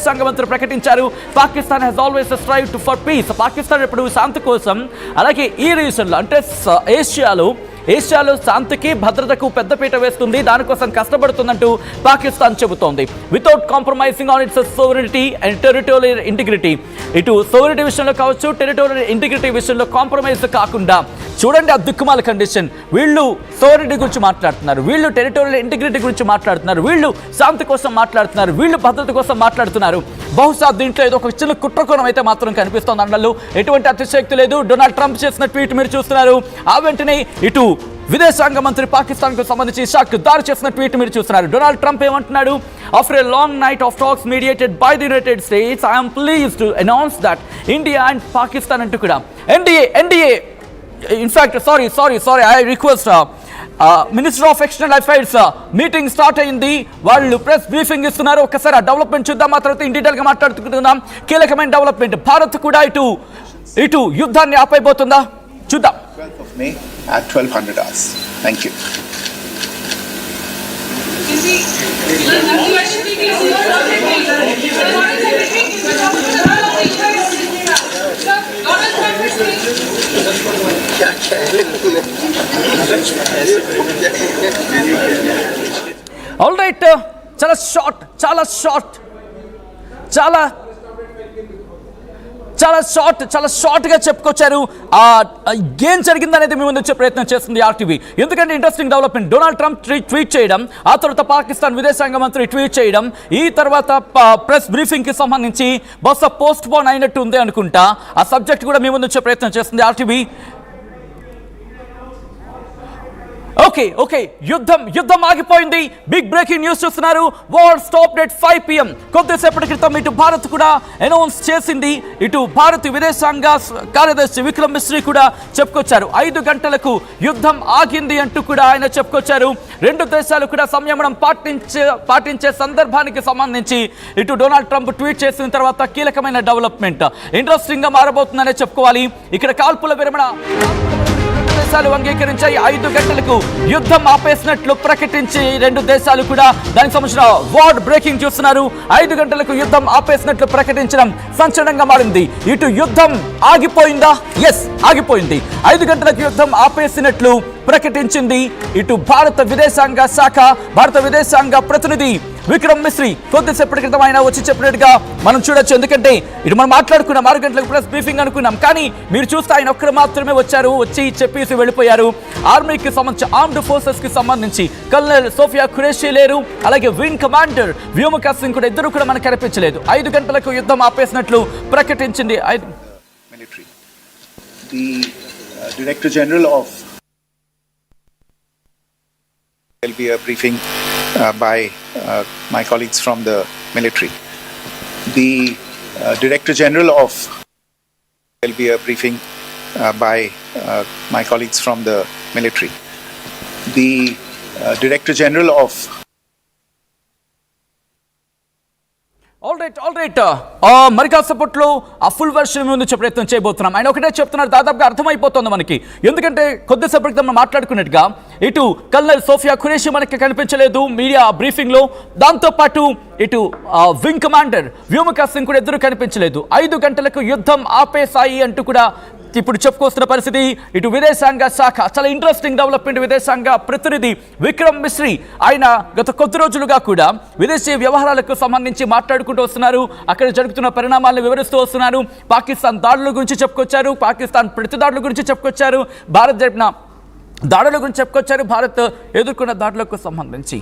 విదేశాంగ మంత్రి ప్రకటించారు. Pakistan has always స్ట్రైవ్డ్ for piece. Pakistan ఎప్పుడు శాంతి కోసం, అలాగే ఈ రీజన్లో అంటే ఏషియాలో శాంతికి భద్రతకు పెద్దపీట వేస్తుంది, దానికోసం కష్టపడుతుందంటూ పాకిస్తాన్ చెబుతోంది. Without compromising on its sovereignty and territorial integrity. ఇటు సోవరెనిటీ విషయంలో కావచ్చు, టెరిటోరియల్ ఇంటిగ్రిటీ విషయంలో కాంప్రమైజ్ కాకుండా. చూడండి ఆ దిక్కుమాల కండిషన్. వీళ్ళు సోవరెనిటీ గురించి మాట్లాడుతున్నారు, వీళ్ళు టెరిటోరియల్ ఇంటిగ్రిటీ గురించి మాట్లాడుతున్నారు, వీళ్ళు శాంతి కోసం మాట్లాడుతున్నారు, వీళ్ళు భద్రత కోసం మాట్లాడుతున్నారు. బహుశా దీంట్లో ఏదో ఒక చిన్న కుట్రకోణం అయితే మాత్రం కనిపిస్తోంది. అందులో ఎటువంటి అతిశక్తి లేదు. డొనాల్డ్ ట్రంప్ చేసిన ట్వీట్ మీరు చూస్తున్నారు. ఆ వెంటనే ఇటు విదేశాంగ మంత్రి పాకిస్తాన్కు సంబంధించి షాక్ దారి చేసిన ట్వీట్ మీరు చూస్తున్నారు. డొనాల్డ్ ట్రంప్ ఏమంటున్నాడు? After a long knight of talks mediated by the United states, I'm pleased to announce that India and Pakistan అంటూ కూడా NDA in fact sorry I request minister of external affairs meeting start అయింది. వాళ్ళు press briefing ఇస్తున్నారు. ఒకసారి ఆ development చూద్దాం, ఆ తర్వాత ఇన్ డీటెయిల్గా మాట్లాడుకుంటున్నాం. కీలకమైన డెవలప్మెంట్. భారత్ కూడా ఇటు యుద్ధాన్ని ఆపైపోతుందా చూద్దాం. 12th of May at 1200 hours. Thank you. All right, చాలా షార్ట్గా చెప్పుకొచ్చారు. ఏం జరిగిందనేది మీ ముందు వచ్చే ప్రయత్నం చేస్తుంది ఆర్టీవీ. ఎందుకంటే interesting development. Donald Trump tweet చేయడం, ఆ తర్వాత పాకిస్తాన్ విదేశాంగ మంత్రి ట్వీట్ చేయడం, ఈ తర్వాత ప్రెస్ బ్రీఫింగ్కి సంబంధించి బహుశా పోస్ట్ పోన్ అయినట్టు ఉంది అనుకుంటా. ఆ సబ్జెక్ట్ కూడా మీ ముందు వచ్చే ప్రయత్నం చేస్తుంది ఆర్టీవీ. ఓకే యుద్ధం ఆగిపోయింది. బిగ్ బ్రేకింగ్ న్యూస్ చూస్తున్నారు. War stopped at 5 PM. కొద్దిసేపటి క్రితం ఇటు భారత్ కూడా అనౌన్స్ చేసింది. ఇటు భారత్ విదేశాంగ కార్యదర్శి విక్రమ్ మిశ్రీ కూడా చెప్పుకొచ్చారు. 5 గంటలకు యుద్ధం ఆగింది అంటూ కూడా ఆయన చెప్పుకొచ్చారు. రెండు దేశాలు కూడా సంయమనం పాటించే సందర్భానికి సంబంధించి ఇటు డొనాల్డ్ ట్రంప్ ట్వీట్ చేసిన తర్వాత కీలకమైన డెవలప్మెంట్ ఇంట్రెస్టింగ్ గా మారబోతుందనే చెప్పుకోవాలి. ఇక్కడ కాల్పుల విరమణ దేశాలు అంగీకరించాయి. 5 గంటలకు యుద్ధం ఆపేసినట్లు ప్రకటించి రెండు దేశాలు కూడా దానికి సంబంధించిన వార్ బ్రేకింగ్ చూస్తున్నారు. 5 గంటలకు యుద్ధం ఆపేసినట్లు ప్రకటించడం సంచలనంగా మారింది. ఇటు యుద్ధం ఆగిపోయిందా? ఎస్, ఆగిపోయింది. 5 గంటలకు యుద్ధం ఆపేసినట్లు ప్రకటించింది ఇటు భారత విదేశాంగ శాఖ. భారత విదేశాంగ ప్రతినిధి విక్రమ్ మిశ్రీ కొద్దిసేపటి క్రితం ఆయన వచ్చి చెప్పినట్టుగా మనం చూడొచ్చు. ఎందుకంటే ఇటు మనం మాట్లాడుకున్నాం 6 గంటలకు ప్రెస్ బ్రీఫింగ్ అనుకున్నాం, కానీ మీరు చూస్తే ఆయన ఒక్కరు మాత్రమే వచ్చి చెప్పేసి వెళ్ళిపోయారు. ఆర్మీకి సంబంధించి ఆర్మ్డ్ ఫోర్సెస్ కి సంబంధించి కల్నల్ సోఫియా ఖురేషీ లేరు, అలాగే వింగ్ కమాండర్ వ్యోమికా సింగ్ కూడా ఇద్దరు కూడా మనకు కనిపించలేదు. 5 గంటలకు యుద్ధం ఆపేసినట్లు ప్రకటించింది. Director General of will be a briefing by my colleagues from the military. The Director General of will be a briefing by my colleagues from the military. The Director General of all right మరి కాసేపట్లో ఆ full version ముందు ప్రయత్నం చేయబోతున్నాం. ఆయన ఒకటే చెప్తున్నారు, దాదాపుగా అర్థమైపోతుంది మనకి. ఎందుకంటే కొద్దిసేపటి క్రితం మనం మాట్లాడుకున్నట్టుగా ఇటు కల్నల్ సోఫియా ఖురేషీ మనకి కనిపించలేదు మీడియా బ్రీఫింగ్ లో. దాంతోపాటు ఇటు వింగ్ కమాండర్ వ్యోమికా సింగ్ కూడా ఇద్దరు కనిపించలేదు. 5 గంటలకు యుద్ధం ఆపేసాయి అంటూ కూడా ఇప్పుడు చెప్పుకొస్తున్న పరిస్థితి. ఇటు విదేశాంగ శాఖ చాలా ఇంట్రెస్టింగ్ డెవలప్మెంట్. విదేశాంగ ప్రతినిధి విక్రమ్ మిశ్రీ ఆయన గత కొద్ది రోజులుగా కూడా విదేశీ వ్యవహారాలకు సంబంధించి మాట్లాడుకుంటూ వస్తున్నారు. అక్కడ జరుగుతున్న పరిణామాలను వివరిస్తూ వస్తున్నారు. పాకిస్తాన్ దాడుల గురించి చెప్పుకొచ్చారు, పాకిస్తాన్ ప్రతిదాడుల గురించి చెప్పుకొచ్చారు, భారత్ జరిపిన దాడుల గురించి చెప్పుకొచ్చారు, భారత్ ఎదుర్కొన్న దాడులకు సంబంధించి.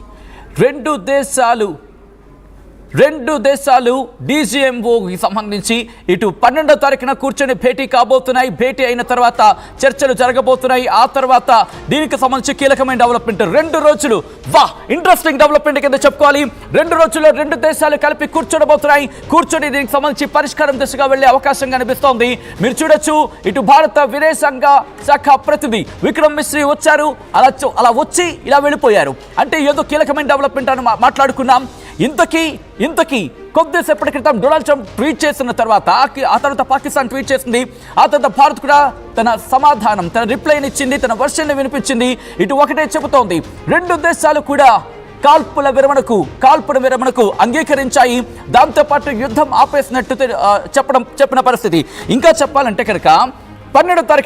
రెండు దేశాలు డీజీఎంఓకి సంబంధించి ఇటు 12వ తారీఖున కూర్చొని భేటీ కాబోతున్నాయి. భేటీ అయిన తర్వాత చర్చలు జరగబోతున్నాయి. ఆ తర్వాత దీనికి సంబంధించి కీలకమైన డెవలప్మెంట్. 2 రోజులు ఇంట్రెస్టింగ్ డెవలప్మెంట్ కింద చెప్పుకోవాలి. 2 రోజుల్లో 2 దేశాలు కలిపి కూర్చోబోతున్నాయి. కూర్చొని దీనికి సంబంధించి పరిష్కారం దిశగా వెళ్లే అవకాశం కనిపిస్తోంది. మీరు చూడొచ్చు ఇటు భారత విదేశాంగ శాఖ ప్రతినిధి విక్రమ్ మిశ్రీ వచ్చారు, అలా వచ్చి ఇలా వెళ్ళిపోయారు. అంటే ఏదో కీలకమైన డెవలప్మెంట్ అని మాట్లాడుకున్నాం. ఇంతకీ కొద్దిసేపటి క్రితం డొనాల్డ్ ట్రంప్ ట్వీట్ చేసిన తర్వాత ఆ తర్వాత పాకిస్తాన్ ట్వీట్ చేసింది. ఆ తర్వాత భారత్ కూడా తన సమాధానం, తన రిప్లైని ఇచ్చింది, తన వర్షన్ని వినిపించింది. ఇటు ఒకటే చెబుతోంది, 2 దేశాలు కూడా కాల్పుల విరమణకు అంగీకరించాయి. దాంతోపాటు యుద్ధం ఆపేసినట్టు చెప్పిన పరిస్థితి. ఇంకా చెప్పాలంటే కనుక 12వ తారీఖున